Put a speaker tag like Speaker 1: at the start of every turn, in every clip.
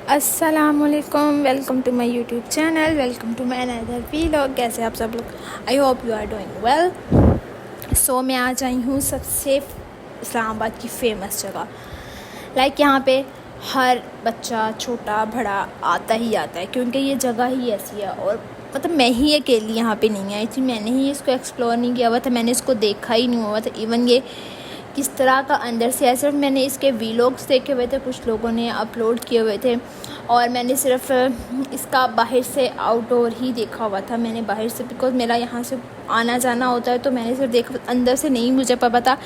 Speaker 1: अस्सलामुअलैकुम, welcome to my YouTube channel, welcome to my another vlog. कैसे आप सब लोग? I hope you are doing well. So मैं आज आई हूँ सबसे इस्लामाबाद की फ़ेमस जगह। यहाँ पे हर बच्चा छोटा बड़ा आता ही आता है, क्योंकि ये जगह ही ऐसी है। और मैं ही अकेली यहाँ पे नहीं आई थी, मैंने ही इसको एक्सप्लोर नहीं किया हुआ था, मैंने इसको देखा ही नहीं हुआ था। इवन ये किस तरह का अंदर से है, सिर्फ मैंने इसके वीलॉग्स देखे हुए थे, कुछ लोगों ने अपलोड किए हुए थे, और मैंने सिर्फ इसका बाहर से आउटडोर ही देखा हुआ था। मैंने बाहर से, बिकॉज मेरा यहाँ से आना जाना होता है, तो मैंने सिर्फ देखा, अंदर से नहीं मुझे पता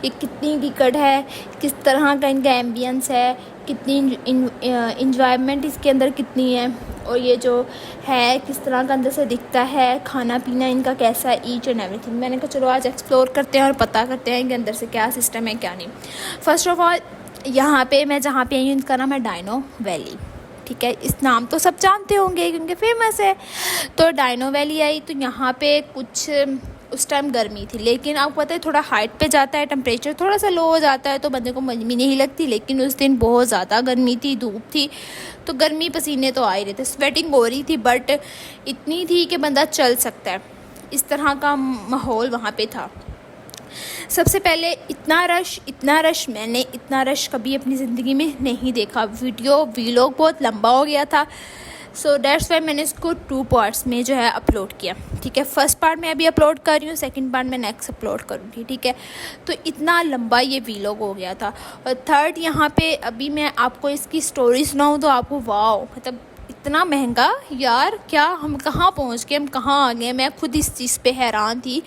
Speaker 1: ये कितनी टिकट है, किस तरह का इनका एम्बियंस है, कितनी इंजॉयमेंट इसके अंदर कितनी है, और ये जो है किस तरह का अंदर से दिखता है, खाना पीना इनका कैसा है, ईच एंड एवरीथिंग। मैंने कहा चलो आज एक्सप्लोर करते हैं और पता करते हैं कि अंदर से क्या सिस्टम है क्या नहीं। फर्स्ट ऑफ ऑल यहाँ पे मैं जहाँ पे आई हूँ, इनका नाम है डायनो वैली। ठीक है, इस नाम तो सब जानते होंगे क्योंकि फेमस है। तो डायनो वैली आई, तो यहाँ पे कुछ उस टाइम गर्मी थी, लेकिन आपको पता है थोड़ा हाइट पे जाता है, टेम्परेचर थोड़ा सा लो हो जाता है, तो बंदे को मजमी नहीं लगती। लेकिन उस दिन बहुत ज़्यादा गर्मी थी, धूप थी, तो गर्मी पसीने तो आ ही रहे थे, स्वेटिंग हो रही थी, बट इतनी थी कि बंदा चल सकता है। इस तरह का माहौल वहाँ पे था। सबसे पहले इतना रश मैंने इतना रश कभी अपनी ज़िंदगी में नहीं देखा। वीलॉग बहुत लंबा हो गया था, सो दैट्स वाई मैंने इसको 2 पार्ट्स में जो है अपलोड किया। ठीक है, फर्स्ट पार्ट मैं अभी अपलोड कर रही हूँ, सेकंड पार्ट मैं नेक्स्ट अपलोड करूँगी। ठीक है, तो इतना लंबा ये वीलॉग हो गया था। और थर्ड, यहाँ पे अभी मैं आपको इसकी स्टोरी सुनाऊँ तो आपको वाओ, इतना महंगा यार, क्या हम कहाँ पहुँच गए, हम कहाँ आ गए। मैं खुद इस चीज़ पे हैरान थी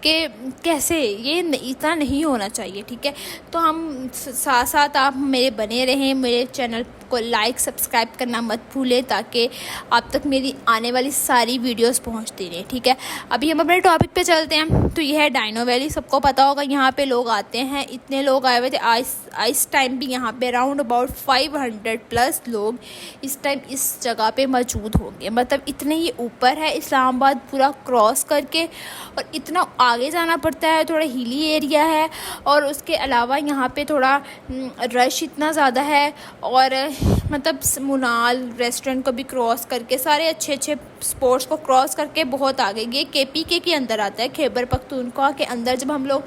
Speaker 1: कि कैसे ये इतना नहीं होना चाहिए। ठीक है, तो हम साथ साथ आप मेरे बने रहें, मेरे चैनल को लाइक सब्सक्राइब करना मत भूलें, ताकि आप तक मेरी आने वाली सारी वीडियोस पहुंचती रहें। ठीक है, अभी हम अपने टॉपिक पे चलते हैं। तो यह है डायनो वैली, सबको पता होगा यहाँ पे लोग आते हैं, इतने लोग आए हुए थे। इस टाइम भी यहाँ पे अराउंड अबाउट 500+ लोग इस टाइम इस जगह पे मौजूद होंगे। इतने ही ऊपर है, इस्लामाबाद पूरा क्रॉस करके, और इतना आगे जाना पड़ता है, थोड़ा हिली एरिया है, और उसके अलावा यहाँ पे थोड़ा रश इतना ज़्यादा है। और मुनाल रेस्टोरेंट को भी क्रॉस करके, सारे अच्छे अच्छे स्पॉट्स को क्रॉस करके बहुत आगे ये KPK के अंदर आता है, खैबर पख्तूनख्वा के अंदर। जब हम लोग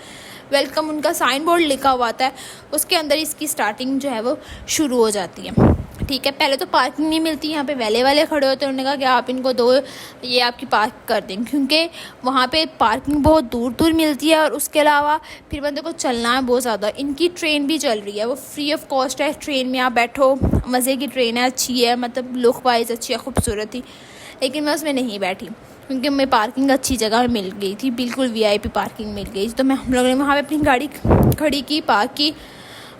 Speaker 1: वेलकम, उनका साइन बोर्ड लिखा हुआ आता है, उसके अंदर इसकी स्टार्टिंग जो है वो शुरू हो जाती है। ठीक है, पहले तो पार्किंग नहीं मिलती, यहाँ पे वाले खड़े होते हैं, उन्होंने कहा कि आप इनको दो, ये आपकी पार्क कर देंगे, क्योंकि वहाँ पे पार्किंग बहुत दूर दूर मिलती है। और उसके अलावा फिर बंदे को चलना है बहुत ज़्यादा। इनकी ट्रेन भी चल रही है, वो फ्री ऑफ कॉस्ट है, ट्रेन में आप बैठो, मज़े की ट्रेन है, अच्छी है, लुक वाइज अच्छी है, खूबसूरत थी। लेकिन मैं उसमें नहीं बैठी, क्योंकि मैं पार्किंग अच्छी जगह मिल गई थी, बिल्कुल VIP पार्किंग मिल गई। तो हम लोगों ने वहाँ पे अपनी गाड़ी खड़ी की, पार्क की,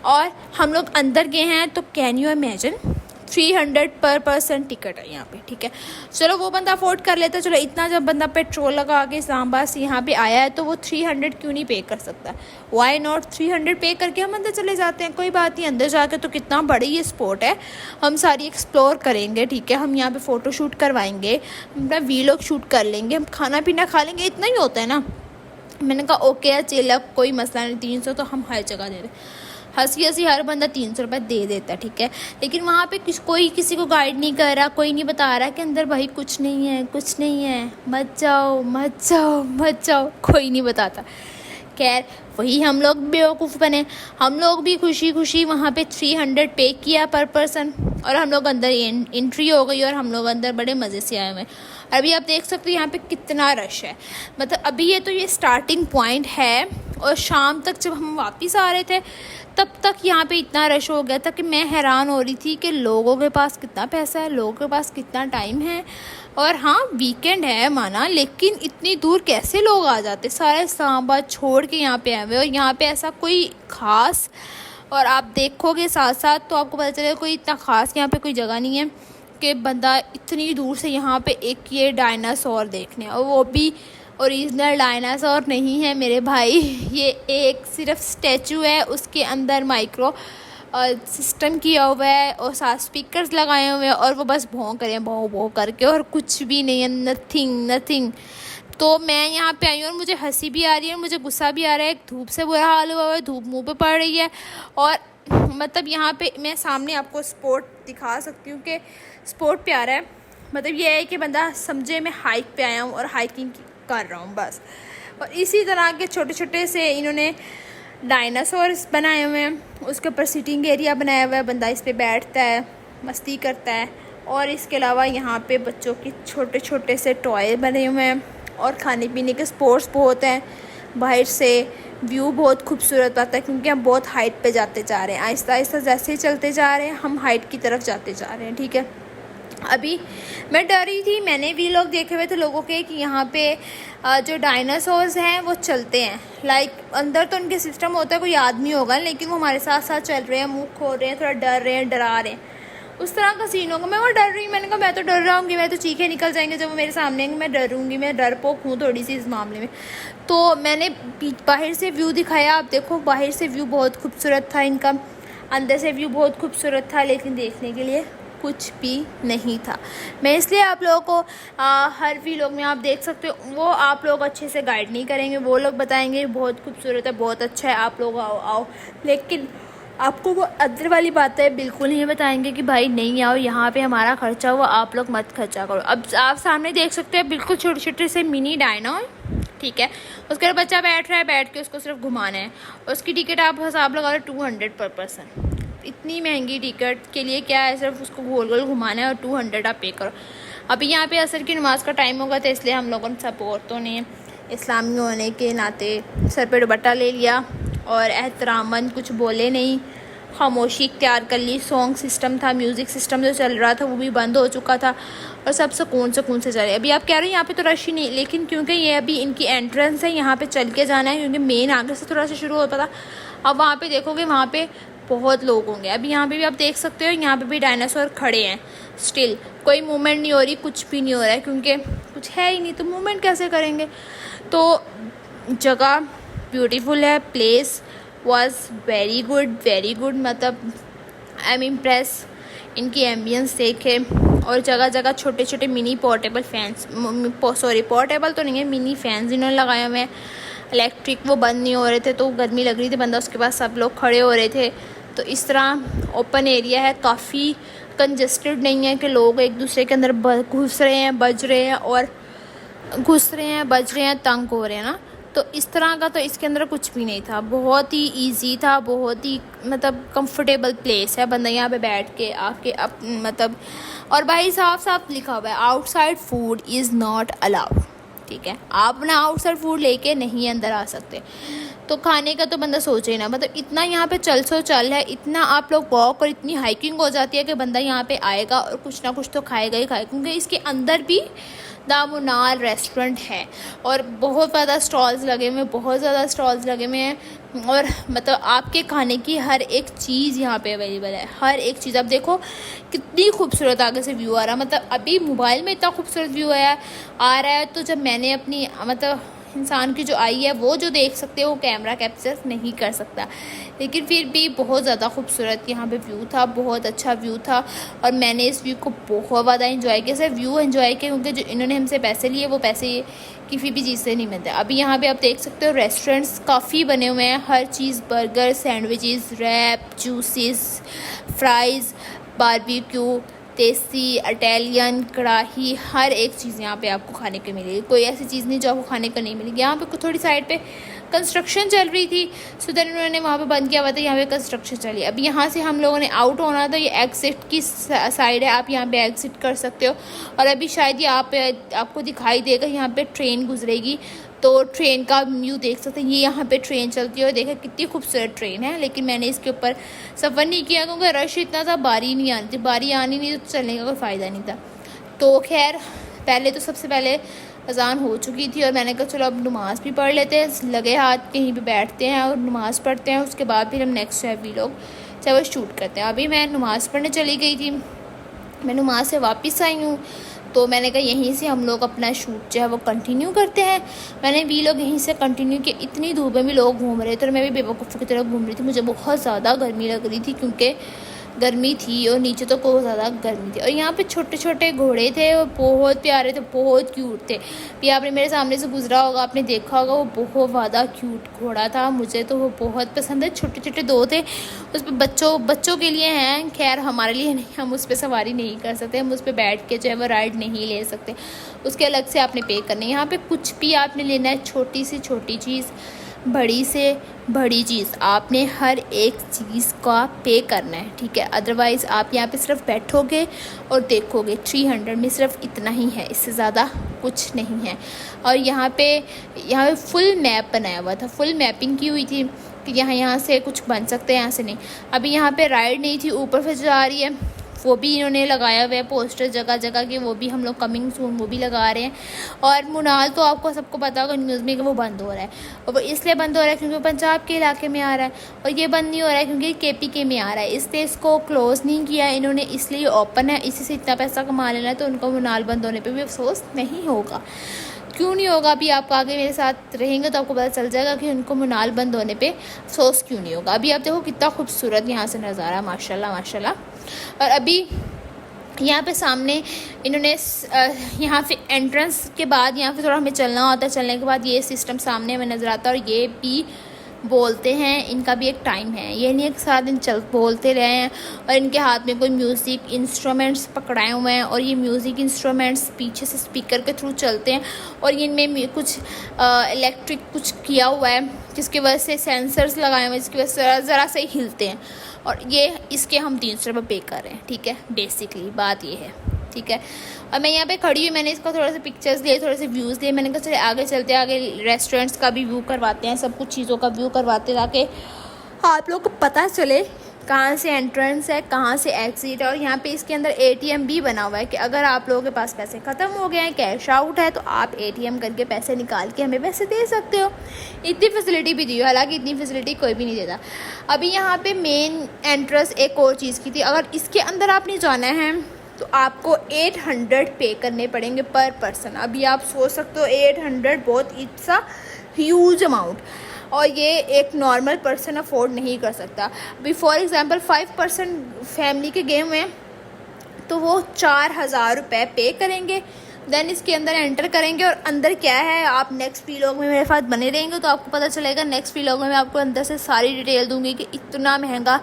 Speaker 1: और हम लोग अंदर गए हैं। तो कैन यू इमेजिन, 300 पर पर्सन टिकट है यहाँ पे। ठीक है, चलो वो बंदा अफोर्ड कर लेता है, चलो इतना जब बंदा पेट्रोल लगा के इस्लामाबाद से यहाँ पे आया है, तो वो 300 क्यों नहीं पे कर सकता? वाई नॉट 300 पे करके हम अंदर चले जाते हैं, कोई बात नहीं। अंदर जाके तो कितना बड़ी ये स्पॉट है, हम सारी एक्सप्लोर करेंगे। ठीक है, हम यहाँ पे फ़ोटो शूट करवाएंगे, अपना वीलॉग शूट कर लेंगे, हम खाना पीना खा लेंगे, इतना ही होता है ना। मैंने कहा ओके चल, कोई मसला नहीं, 300 तो हम हर जगह दे रहे हैं। हंसी हर बंदा 300 रुपये दे देता है। ठीक है, लेकिन वहाँ पे कोई किसी को गाइड नहीं कर रहा, कोई नहीं बता रहा कि अंदर भाई कुछ नहीं है, मत जाओ, कोई नहीं बताता। खैर, वही हम लोग बेवकूफ़ बने, हम लोग भी खुशी वहाँ पे 300 पे किया पर पर्सन, और हम लोग अंदर एंट्री हो गई, और हम लोग अंदर बड़े मज़े से आए हुए हैं। अभी आप देख सकते हो यहाँ पे कितना रश है। अभी ये स्टार्टिंग पॉइंट है, और शाम तक जब हम वापस आ रहे थे तब तक यहाँ पे इतना रश हो गया था कि मैं हैरान हो रही थी कि लोगों के पास कितना पैसा है, लोगों के पास कितना टाइम है। और हाँ, वीकेंड है माना, लेकिन इतनी दूर कैसे लोग आ जाते, सारे इस्लामाबाद छोड़ के यहाँ पे आए हुए। और यहाँ पे ऐसा कोई ख़ास, और आप देखोगे साथ साथ तो आपको पता चलेगा कोई इतना ख़ास यहाँ पे कोई जगह नहीं है कि बंदा इतनी दूर से यहाँ पे एक ये डायनासोर देखने, और वो भी ओरिजिनल डायनासोर नहीं है मेरे भाई, ये एक सिर्फ स्टैचू है, उसके अंदर माइक्रो सिस्टम किया हुआ है, और 7 स्पीकर्स लगाए हुए हैं, और वो बस भौं करें भौं करके, और कुछ भी नहीं है, नथिंग। तो मैं यहाँ पे आई हूँ, और मुझे हंसी भी आ रही है, और मुझे गुस्सा भी आ रहा है। एक धूप से बुरा हाल हुआ है, धूप मुँह पे पड़ रही है, और यहाँ पे मैं सामने आपको स्पॉट दिखा सकती हूँ कि स्पॉट प्यारा है। मतलब ये है कि बंदा समझे मैं हाइक पे आया हूँ और हाइकिंग कर रहा हूँ बस। और इसी तरह के छोटे छोटे से इन्होंने डायनासोर्स बनाए हुए हैं, उसके ऊपर सिटिंग एरिया बनाया हुआ है, बंदा इस पर बैठता है, मस्ती करता है। और इसके अलावा यहाँ पे बच्चों के छोटे छोटे से टॉय बने हुए हैं और खाने पीने के स्पॉट्स बहुत हैं। बाहर से व्यू बहुत खूबसूरत आता है क्योंकि हम बहुत हाइट पे जाते जा रहे हैं। आहिस्ता आहिस्ता जैसे ही चलते जा रहे हैं हम हाइट की तरफ जाते जा रहे हैं, ठीक है। अभी मैं डर रही थी, मैंने भी लोग देखे हुए थे लोगों के कि यहाँ पे जो डायनासोर्स हैं वो चलते हैं। लाइक अंदर तो उनके सिस्टम होता है, कोई आदमी होगा, लेकिन वो हमारे साथ साथ चल रहे हैं, मुँह खोल रहे हैं, थोड़ा डर रहे हैं, डरा रहे हैं, उस तरह का सीन होगा। मैं वो डर रही हूँ, मैंने कहा मैं तो डर रहा हूँगी, मैं तो चीखें निकल जाएंगे जब वो मेरे सामने आएंगे, मैं डरूँगी, मैं डरपोक हूँ थोड़ी सी इस मामले में। तो मैंने बाहर से व्यू दिखाया, आप देखो बाहर से व्यू बहुत खूबसूरत था इनका, अंदर से व्यू बहुत खूबसूरत था, लेकिन देखने के लिए कुछ भी नहीं था। मैं इसलिए आप लोगों को हर व्लॉग में आप देख सकते हो, वो आप लोग अच्छे से गाइड नहीं करेंगे, वो लोग बताएंगे बहुत खूबसूरत है, बहुत अच्छा है, आप लोग आओ आओ, लेकिन आपको वो अंदर वाली बातें बिल्कुल नहीं बताएंगे कि भाई नहीं आओ, यहाँ पे हमारा खर्चा हुआ, आप लोग मत खर्चा करो। अब आप सामने देख सकते हैं बिल्कुल छोटे छोटे से मिनी डायनो, ठीक है। उसके बाद बच्चा बैठ रहा है, बैठ के उसको सिर्फ घुमाना है। उसकी टिकट आप हिसाब लगा लो 200 पर पर्सन। इतनी महंगी टिकट के लिए क्या है, सिर्फ उसको गोल गोल घुमाना है और 200 आप पे करो। अभी यहाँ पे असर की नमाज़ का टाइम होगा, तो इसलिए हम लोगों ने सब औरतों ने इस्लामी होने के नाते सर पे दुपट्टा ले लिया और एहतरामन कुछ बोले नहीं, खामोशी इख्तियार कर ली। सॉन्ग सिस्टम था, म्यूज़िक सिस्टम जो चल रहा था वो भी बंद हो चुका था और सब सुकून सुकून से चले। अभी आप कह रहे हैं यहाँ पे तो रश ही नहीं, लेकिन क्योंकि ये अभी इनकी एंट्रेंस है, यहाँ पे चल के जाना है, क्योंकि मेन आगे से थोड़ा सा शुरू होता था। अब वहाँ पे देखोगे वहाँ पे बहुत लोग होंगे। अभी यहाँ पे भी आप देख सकते हो, यहाँ पे भी डायनासोर खड़े हैं, स्टिल कोई मूवमेंट नहीं हो रही, कुछ भी नहीं हो रहा है, क्योंकि कुछ है ही नहीं तो मूवमेंट कैसे करेंगे। तो जगह ब्यूटीफुल है, प्लेस वॉज वेरी गुड, मतलब आई एम इम्प्रेस। इनकी एम्बियंस देखे और जगह जगह छोटे छोटे mini portable fans, sorry portable तो नहीं है, मिनी फैंस इन्होंने लगाए हुए हैं। इलेक्ट्रिक वो बंद नहीं हो रहे थे, तो गर्मी लग रही थी, बंदा उसके पास सब लोग खड़े हो रहे थे। तो इस तरह ओपन एरिया है, काफ़ी कंजस्टेड नहीं है कि लोग एक दूसरे के अंदर घुस रहे हैं, बज रहे हैं और तंग हो रहे हैं ना। तो इस तरह का तो इसके अंदर कुछ भी नहीं था, बहुत ही इजी था, बहुत ही मतलब कंफर्टेबल प्लेस है। बंदा यहाँ पे बैठ के आके मतलब, और भाई साफ साफ लिखा हुआ है outside food is not allowed, ठीक है। आप अपना आउटसाइड फूड लेके नहीं अंदर आ सकते। तो खाने का तो बंदा सोचे ही ना, मतलब इतना यहाँ पे चल है, इतना आप लोग वॉक और इतनी हाइकिंग हो जाती है कि बंदा यहाँ पे आएगा और कुछ ना कुछ तो खाएगा ही खाएगा, क्योंकि इसके अंदर भी द मुनार रेस्टोरेंट है और बहुत ज़्यादा स्टॉल्स लगे हुए हैं और मतलब आपके खाने की हर एक चीज़ यहाँ पे अवेलेबल है, हर एक चीज़। आप देखो कितनी खूबसूरत आगे से व्यू आ रहा है, मतलब अभी मोबाइल में इतना खूबसूरत व्यू आ रहा है, तो जब मैंने अपनी मतलब इंसान की जो आई है वो जो देख सकते हो वो कैमरा कैप्चर नहीं कर सकता, लेकिन फिर भी बहुत ज़्यादा खूबसूरत यहाँ पे व्यू था, बहुत अच्छा व्यू था और मैंने इस व्यू को बहुत ज़्यादा एंजॉय किया। सिर्फ व्यू एंजॉय किया क्योंकि जो इन्होंने हमसे पैसे लिए वो पैसे किसी भी चीज़ से नहीं मिलते। अभी यहाँ पे आप देख सकते हो रेस्टोरेंट्स काफ़ी बने हुए हैं, हर चीज़ burger, sandwiches, wrap, juices, fries, barbecue, देसी, इटालियन, कढ़ाई, हर एक चीज़ यहाँ पे आपको खाने को मिलेगी। कोई ऐसी चीज़ नहीं जो आपको खाने को नहीं मिलेगी। यहाँ पे थोड़ी साइड पे कंस्ट्रक्शन चल रही थी, सो देन उन्होंने वहाँ पे बंद किया हुआ था, यहाँ पे कंस्ट्रक्शन चली। अभी यहाँ से हम लोगों ने आउट होना था, ये एग्ज़िट की साइड है, आप यहाँ पे एग्ज़िट कर सकते हो। और अभी शायद ये आपको दिखाई देगा, यहाँ पे ट्रेन गुजरेगी, तो ट्रेन का व्यू देख सकते हैं। ये यहाँ पे ट्रेन चलती है और देखा कितनी खूबसूरत ट्रेन है, लेकिन मैंने इसके ऊपर सफ़र नहीं किया क्योंकि रश इतना था, बारी नहीं आनी थी, बारी आनी नहीं तो चलने का कोई फ़ायदा नहीं था। तो खैर पहले तो सबसे पहले अजान हो चुकी थी और मैंने कहा चलो अब नमाज़ भी पढ़ लेते हैं, लगे हाथ कहीं पे बैठते हैं और नमाज़ पढ़ते हैं, उसके बाद फिर हम नेक्स्ट है व्लॉग चाहे वो शूट करते हैं। अभी मैं नमाज़ पढ़ने चली गई थी, मैं नमाज़ से वापस आई हूँ, तो मैंने कहा यहीं से हम लोग अपना शूट जो है वो कंटिन्यू करते हैं। मैंने व्लॉग यहीं से कंटिन्यू किया। इतनी धूप में भी लोग घूम रहे थे और मैं भी बेवकूफ़ की तरह घूम रही थी, मुझे बहुत ज़्यादा गर्मी लग रही थी क्योंकि गर्मी थी और नीचे तो बहुत ज़्यादा गर्मी थी। और यहाँ पे छोटे छोटे घोड़े थे और बहुत प्यारे थे, बहुत क्यूट थे। भी आपने मेरे सामने से गुजरा होगा, आपने देखा होगा, वो बहुत ज़्यादा क्यूट घोड़ा था। मुझे तो वो बहुत पसंद है। छोटे छोटे दो थे, उस पर बच्चों के लिए हैं, खैर हमारे लिए नहीं, हम उस पर सवारी नहीं कर सकते, हम उस पर बैठ के जो है वो राइड नहीं ले सकते, उसके अलग से आपने पे करना है। यहाँ पे कुछ भी आपने लेना है, छोटी से छोटी चीज़, बड़ी से बड़ी चीज़, आपने हर एक चीज़ का पे करना है, ठीक है। अदरवाइज़ आप यहाँ पे सिर्फ बैठोगे और देखोगे। 300 में सिर्फ इतना ही है, इससे ज़्यादा कुछ नहीं है। और यहाँ पे फुल मैप बनाया हुआ था, फुल मैपिंग की हुई थी कि यहाँ से कुछ बन सकते हैं, यहाँ से नहीं। अभी यहाँ पे राइड नहीं थी, ऊपर से जा रही है, वो भी इन्होंने लगाया हुआ है पोस्टर जगह जगह के, वो भी हम लोग कमिंग सून वो भी लगा रहे हैं। और मुनाल तो आपको सबको पता होगा न्यूज़ में कि वो बंद हो रहा है, और वो इसलिए बंद हो रहा है क्योंकि वो पंजाब के इलाके में आ रहा है, और ये बंद नहीं हो रहा है क्योंकि KPK में आ रहा है, इसलिए इसको क्लोज़ नहीं किया इन्होंने, इसलिए ओपन है। इसी से इतना पैसा कमा लेना है, तो उनको मुनाल बंद होने पर भी अफसोस नहीं होगा। क्यों नहीं होगा? अभी आप आगे मेरे साथ रहेंगे तो आपको पता चल जाएगा कि उनको मुनाल बंद होने पे अफसोस क्यों नहीं होगा। अभी आप देखो कितना खूबसूरत यहाँ से नज़ारा, माशाल्लाह माशाल्लाह। और अभी यहाँ पे सामने इन्होंने यहाँ पे एंट्रेंस के बाद यहाँ पे थोड़ा हमें चलना होता है, चलने के बाद ये सिस्टम सामने हमें नज़र आता है। और ये भी बोलते हैं, इनका भी एक टाइम है, ये नहीं है कि सारा दिन बोलते रहे हैं। और इनके हाथ में कोई म्यूज़िक इंस्ट्रूमेंट्स पकड़ाए हुए हैं, और ये म्यूज़िक इंस्ट्रूमेंट्स पीछे से स्पीकर के थ्रू चलते हैं, और इनमें कुछ इलेक्ट्रिक कुछ किया हुआ है, जिसकी वजह से सेंसर्स लगाए हुए हैं, जिसकी वजह से ज़रा से हिलते हैं। और ये इसके हम 300 रुपये पे कर रहे हैं, ठीक है। बेसिकली बात ये है, ठीक है। और मैं यहाँ पे खड़ी हुई, मैंने इसका थोड़ा सा पिक्चर्स लिए, थोड़े से व्यूज़ लिए, मैंने कहा चले आगे चलते, आगे रेस्टोरेंट्स का भी व्यू करवाते हैं, सब कुछ चीज़ों का व्यू करवाते हैं, ताकि आप लोग को पता चले कहाँ से एंट्रेंस है, कहाँ से एग्ज़िट है। और यहाँ पे इसके अंदर ATM भी बना हुआ है कि अगर आप लोगों के पास पैसे ख़त्म हो गए हैं, कैश आउट है, तो आप ATM करके पैसे निकाल के हमें पैसे दे सकते हो। इतनी फैसिलिटी भी दी हो, हालांकि इतनी फैसिलिटी कोई भी नहीं देता। अभी यहाँ पे मेन एंट्रेंस एक और चीज़ की थी, अगर इसके अंदर आपने जाना है तो आपको 800 पे करने पड़ेंगे पर पर्सन। अभी आप सोच सकते हो 800 बहुत इट्स अ ह्यूज अमाउंट, और ये एक नॉर्मल पर्सन अफोर्ड नहीं कर सकता। अभी फॉर एग्ज़ाम्पल 5% फैमिली के गेम में तो वो 4000 रुपये पे करेंगे, देन इसके अंदर एंटर करेंगे। और अंदर क्या है, आप नेक्स्ट व्लॉग में मेरे साथ बने रहेंगे तो आपको पता चलेगा। नेक्स्ट व्लॉग में मैं आपको अंदर से सारी डिटेल दूंगी कि इतना महंगा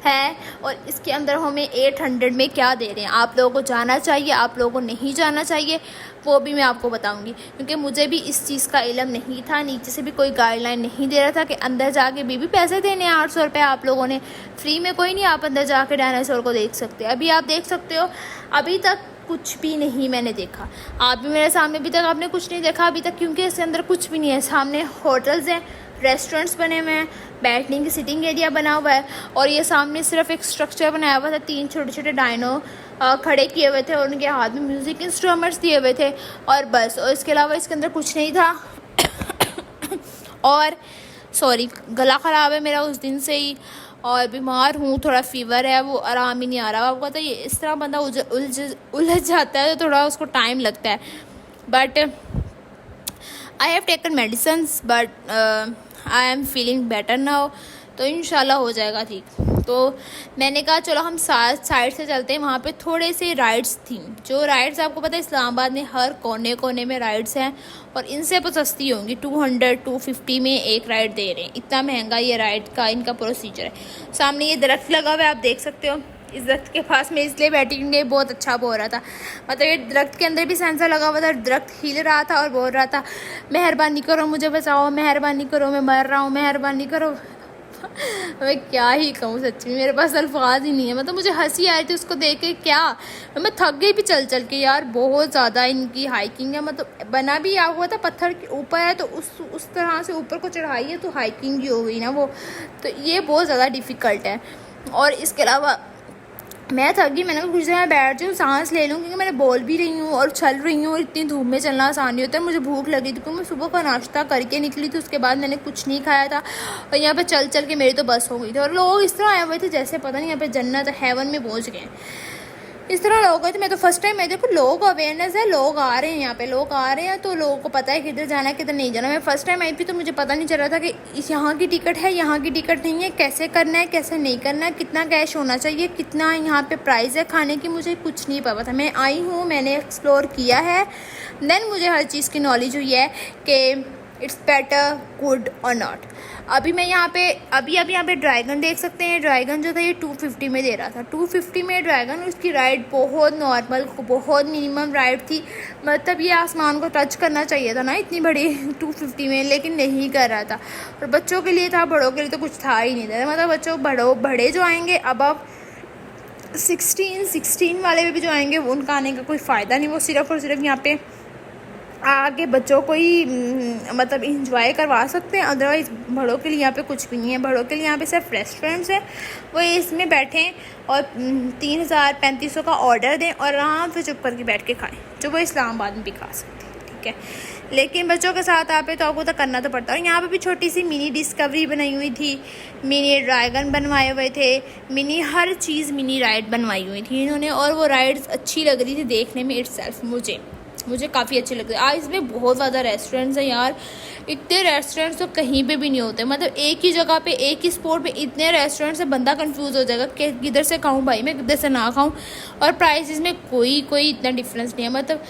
Speaker 1: है, और इसके अंदर हमें 800 में क्या दे रहे हैं। आप लोगों को जाना चाहिए, आप लोगों को नहीं जाना चाहिए, वो भी मैं आपको बताऊंगी, क्योंकि मुझे भी इस चीज़ का इल्म नहीं था, नीचे से भी कोई गाइडलाइन नहीं दे रहा था कि अंदर जाके भी पैसे देने हैं। 800 रुपये आप लोगों ने, फ्री में कोई नहीं, आप अंदर जाके डायनासोर को देख सकते हैं। अभी आप देख सकते हो, अभी तक कुछ भी नहीं मैंने देखा, आप भी मेरे सामने अभी तक आपने कुछ नहीं देखा अभी तक, क्योंकि इसके अंदर कुछ भी नहीं है। सामने होटल्स हैं, रेस्टोरेंट्स बने हुए हैं, बैठने की सिटिंग एरिया बना हुआ है, और ये सामने सिर्फ एक स्ट्रक्चर बनाया हुआ था, 3 छोटे छोटे डायनो खड़े किए हुए थे, और उनके हाथ में म्यूज़िक इंस्ट्रूमेंट्स दिए हुए थे, और बस। और इसके अलावा इसके अंदर कुछ नहीं था। और सॉरी, गला ख़राब है मेरा उस दिन से ही, और बीमार हूँ, थोड़ा फीवर है, वो आराम ही नहीं आ रहा। आपको पता है ये इस तरह बंदा उलझ जाता है, तो थोड़ा उसको टाइम लगता है। But I have taken medicines, but I am feeling better now, तो इंशाल्लाह हो जाएगा ठीक। तो मैंने कहा चलो हम साइड से चलते हैं। वहाँ पे थोड़े से राइड्स थी, जो राइड्स आपको पता है इस्लामाबाद में हर कोने कोने में राइड्स हैं, और इनसे तो सस्ती होंगी। 200-250 में एक राइड दे रहे हैं, इतना महंगा ये राइड का इनका प्रोसीजर है। सामने ये दरख्त लगा हुआ है, आप देख सकते हो। इस दरख्त के पास मैं इसलिए बैठी क्योंकि बहुत अच्छा बोल रहा था, मतलब ये दरख्त के अंदर भी सेंसर लगा हुआ था, दरख्त हिल रहा था और बोल रहा था मेहरबानी करो मुझे बचाओ, मेहरबानी करो मैं मर रहा हूँ, मेहरबानी करो। मैं क्या ही कहूँ, सच्ची मेरे पास अल्फाज ही नहीं है। मतलब मुझे हंसी आई थी उसको देख के, क्या मैं थक गई भी चल चल के यार, बहुत ज़्यादा इनकी हाइकिंग है। मतलब बना भी आ हुआ था, पत्थर के ऊपर है, तो उस तरह से ऊपर को चढ़ाई है, तो हाइकिंग भी हो गई ना वो, तो ये बहुत ज़्यादा डिफ़िकल्ट है। और इसके अलावा मैं थक गई, मैंने कहा कुछ देर बैठ जाऊँ, सांस ले लूँ, क्योंकि मैंने बोल भी रही हूँ और चल रही हूँ, और इतनी धूप में चलना आसान नहीं होता है। मुझे भूख लगी थी क्योंकि मैं सुबह का नाश्ता करके निकली थी, उसके बाद मैंने कुछ नहीं खाया था, और यहाँ पे चल चल के मेरी तो बस हो गई थी। और लोग इस तरह आए हुए थे जैसे पता नहीं यहाँ पे जन्नत हेवन में पहुँच गए। इस तरह लोग गए थे। मैं तो फर्स्ट टाइम, मैं देखो लोग अवेयरनेस है, लोग आ रहे हैं यहाँ पे, लोग आ रहे हैं तो लोगों को पता है किधर जाना है किधर नहीं जाना। मैं फर्स्ट टाइम आई थी तो मुझे पता नहीं चल रहा था कि इस यहाँ की टिकट है, यहाँ की टिकट नहीं है, कैसे करना है कैसे नहीं करना है, कितना कैश होना चाहिए, कितना यहाँ पे प्राइस है खाने की, मुझे कुछ नहीं पता था। मैं आई हूँ, मैंने एक्सप्लोर किया है, देन मुझे हर चीज़ की नॉलेज हुई है कि इट्स बेटर गुड और नॉट। अभी मैं यहाँ पे अभी यहाँ पे ड्रैगन देख सकते हैं। ड्रैगन जो था ये 250 में दे रहा था, 250 में ड्रैगन। उसकी राइड बहुत नॉर्मल, बहुत मिनिमम राइड थी, मतलब ये आसमान को टच करना चाहिए था ना इतनी बड़ी 250 में, लेकिन नहीं कर रहा था। और बच्चों के लिए था, बड़ों के लिए तो कुछ था ही नहीं था। मतलब बच्चों बड़े जो आएंगे अब 16 वाले भी जो आएंगे उनका आने का कोई फ़ायदा नहीं, वो सिर्फ़ और सिर्फ यहाँ पे आगे बच्चों को ही मतलब इंजॉय करवा सकते हैं। अदरवाइज़ बड़ों के लिए यहाँ पे कुछ भी नहीं है। बड़ों के लिए यहाँ पे सिर्फ रेस्टोरेंट्स है, वो इसमें बैठें और 3000-3500 का ऑर्डर दें और आराम से चुप करके बैठ के खाएं, जो वो इस्लामाबाद में भी खा सकते हैं, ठीक है। लेकिन बच्चों के साथ आप तो आपको तो करना तो पड़ता है। और यहाँ पे भी छोटी सी मिनी डिस्कवरी बनाई हुई थी, मिनी ड्रैगन बनवाए हुए थे, मिनी हर चीज़ मिनी राइड बनवाई हुई थी इन्होंने, और वो राइड्स अच्छी लग रही थी देखने में इटसेल्फ। मुझे काफ़ी अच्छे लगते हैं। आज इसमें बहुत ज़्यादा रेस्टोरेंट्स हैं यार, इतने रेस्टोरेंट्स तो कहीं पे भी नहीं होते। मतलब एक ही जगह पे, एक ही स्पॉट पे इतने रेस्टोरेंट्स से बंदा कंफ्यूज हो जाएगा कि किधर से खाऊं भाई मैं, किधर से ना खाऊं। और प्राइसेस में कोई इतना डिफरेंस नहीं है, मतलब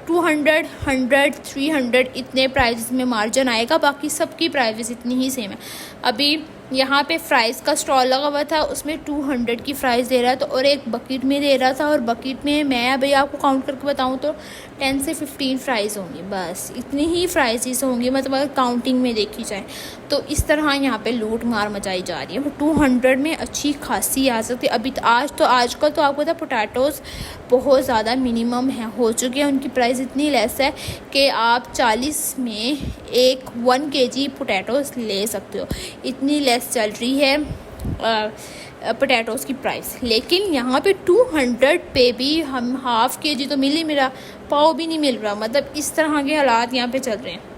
Speaker 1: 200, 100, 300 इतने प्राइसेस में मार्जिन आएगा, बाकी सबकी प्राइसेस इतनी ही सेम है। अभी यहाँ पे फ्राइज़ का स्टॉल लगा हुआ था, उसमें 200 की फ्राइज़ दे रहा था और एक बकेट में दे रहा था, और बकेट में मैं अभी आपको काउंट करके बताऊँ तो 10 से 15 फ्राइज़ होंगी, बस इतनी ही फ्राइज़ होंगी, मतलब अगर काउंटिंग में देखी जाए तो। इस तरह यहाँ पे लूट मार मचाई जा रही है। वो 200 में अच्छी खासी आ सकती है। अभी आजकल तो आपको पता पोटैटोज़ बहुत ज़्यादा मिनिमम है हो चुके हैं, उनकी प्राइस इतनी लेस है कि आप 40 में 1 kg पोटैटोज़ ले सकते हो, इतनी लेस चल रही है पोटैटोज़ की प्राइस। लेकिन यहाँ पे 200 पे भी हम ½ kg तो मिल ही मिला, पाव भी नहीं मिल रहा। मतलब इस तरह के हालात यहाँ पे चल रहे हैं।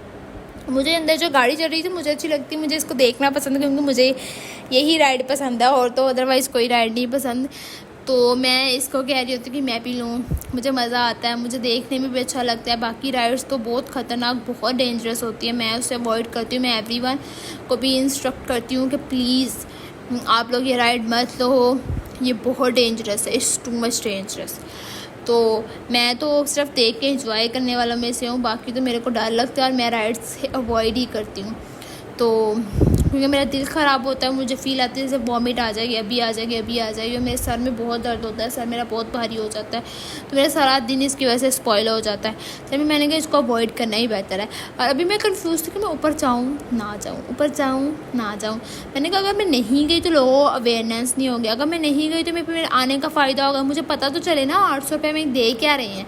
Speaker 1: मुझे अंदर जो गाड़ी चल रही थी मुझे अच्छी लगती है, मुझे इसको देखना पसंद है क्योंकि मुझे यही राइड पसंद है, और तो अदरवाइज़ कोई राइड नहीं पसंद। तो मैं इसको कह रही होती कि मैं भी लूँ, मुझे मज़ा आता है, मुझे देखने में भी अच्छा लगता है। बाकी राइड्स तो बहुत ख़तरनाक, बहुत डेंजरस होती है, मैं उसे अवॉइड करती हूँ। मैं एवरीवन को भी इंस्ट्रक्ट करती हूँ कि प्लीज़ आप लोग ये राइड मत लो, ये बहुत डेंजरस है, इट्स टू मच डेंजरस। तो मैं तो सिर्फ देख के एंजॉय करने वाला में से हूँ, बाकी तो मेरे को डर लगता है और मैं राइड्स से अवॉइड ही करती हूँ। तो क्योंकि मेरा दिल ख़राब होता है, मुझे फ़ील आती है जैसे वॉमिट आ जाएगी, अभी आ जाएगी, और मेरे सर में बहुत दर्द होता है, सर मेरा बहुत भारी हो जाता है, तो मेरा सारा दिन इसकी वजह से स्पॉइल हो जाता है। तभी मैंने कहा इसको अवॉइड करना ही बेहतर है। और अभी मैं कंफ्यूज थी कि मैं ऊपर जाऊँ ना जाऊँ, ऊपर जाऊँ ना जाऊँ। मैंने कहा अगर मैं नहीं गई तो लोगों को अवेयरनेस नहीं होगी, अगर मैं नहीं गई तो मेरे आने का फ़ायदा होगा, मुझे पता तो चले ना 800 रुपये में दे क्या रहे हैं।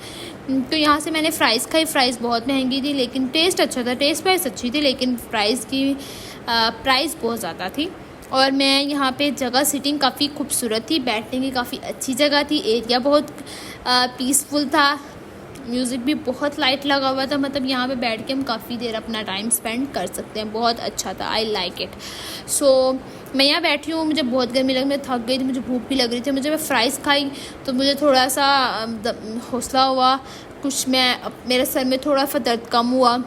Speaker 1: तो यहाँ से मैंने फ़्राइज़ खाई, फ़्राइज़ बहुत महंगी थी लेकिन टेस्ट अच्छा था, टेस्ट प्राइस अच्छी थी, लेकिन प्राइस बहुत ज़्यादा थी। और मैं यहाँ पे जगह सिटिंग काफ़ी खूबसूरत थी, बैठने की काफ़ी अच्छी जगह थी, एरिया बहुत पीसफुल था, म्यूज़िक भी बहुत लाइट लगा हुआ था। मतलब यहाँ पे बैठ के हम काफ़ी देर अपना टाइम स्पेंड कर सकते हैं, बहुत अच्छा था, आई लाइक इट। सो मैं यहाँ बैठी हूँ, मुझे बहुत गर्मी लगी, मैं थक गई थी, मुझे भूख भी लग रही थी। मैं फ़्राइज़ खाई तो मुझे थोड़ा सा हौसला हुआ, कुछ मेरे सर में थोड़ा सा दर्द कम हुआ।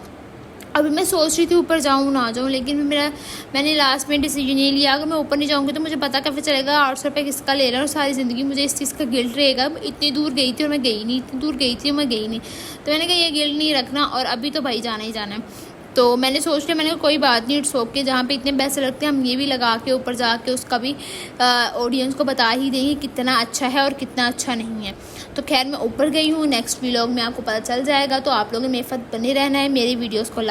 Speaker 1: अभी मैं सोच रही थी ऊपर जाऊँ ना जाऊँ, लेकिन मैंने लास्ट में डिसीजन ये लिया, अगर मैं ऊपर नहीं जाऊँगी तो मुझे पता कैसे चलेगा 800 रुपये किसका ले रहा है, और सारी ज़िंदगी मुझे इस चीज़ का गिल्ट रहेगा। इतनी दूर गई थी और मैं गई नहीं, इतनी दूर गई थी और मैं गई नहीं। तो मैंने कहा ये गिल्ट नहीं रखना, और अभी तो भाई जाना ही जाना है। तो मैंने सोच लिया, मैंने कहा कोई बात नहीं, इट्स ओके, जहाँ पे इतने पैसे लगते हैं हम ये भी लगा के ऊपर जाके उसका भी ऑडियंस को बता ही देंगे कितना अच्छा है और कितना अच्छा नहीं है। तो खैर मैं ऊपर गई हूँ, नेक्स्ट व्लॉग में आपको पता चल जाएगा। तो आप लोगों ने मेरे साथ बने रहना है, मेरी वीडियोस को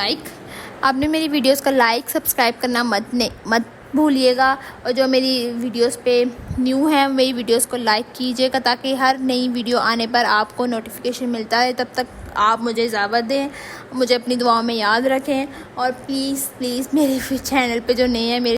Speaker 1: आपने मेरी वीडियोस का लाइक सब्सक्राइब करना मत भूलिएगा, और जो मेरी वीडियोस पे न्यू है मेरी वीडियोस को लाइक कीजिएगा, ताकि हर नई वीडियो आने पर आपको नोटिफिकेशन मिलता है। तब तक आप मुझे इजाज़त दें, मुझे अपनी दुआओं में याद रखें, और प्लीज़ मेरे चैनल पे जो नए हैं मेरे